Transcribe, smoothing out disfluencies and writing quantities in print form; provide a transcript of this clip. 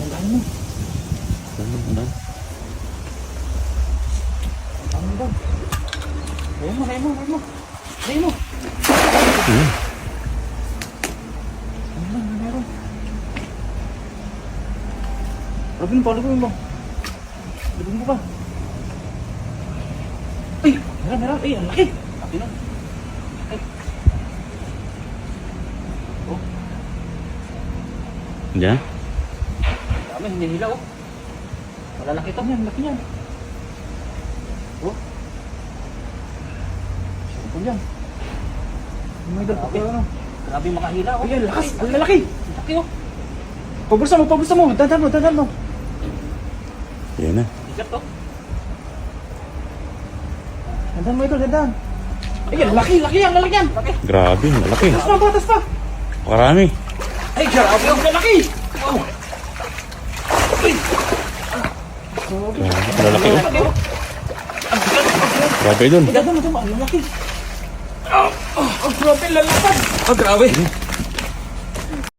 Tandaan mo. Tandaan. Tandaan mo daw. Layan mo. Layan mo. Ano meron? Robin mo. Lubin mo pa. Ay! Meron. Ay, ang laki. Laki nun. Ay. Oh. Diyan? Dami, hindi nila oh. Malalaki ito yan, laki yan. Oh. Siyempre yan. Oh my God, grabe ano. Grabe makahila oh. Ayan, lakas, ang lalaki. Laki oh. Pabulsa mo. Dandan mo. Yan na. Ikat to. Dandan mo ito, dandan. Ayan, laki yan, lalaki yan. Laki. Grabe, malaki. Tas pa. Marami. Ay, grabe ang lalaki. Wow. Ay. Grabe, lalaki oh. Laki oh. Ang bigat. Grabe dun. Dandan mo ito, ang lalaki. Oh, grabe, lalapad. Oh, grabe.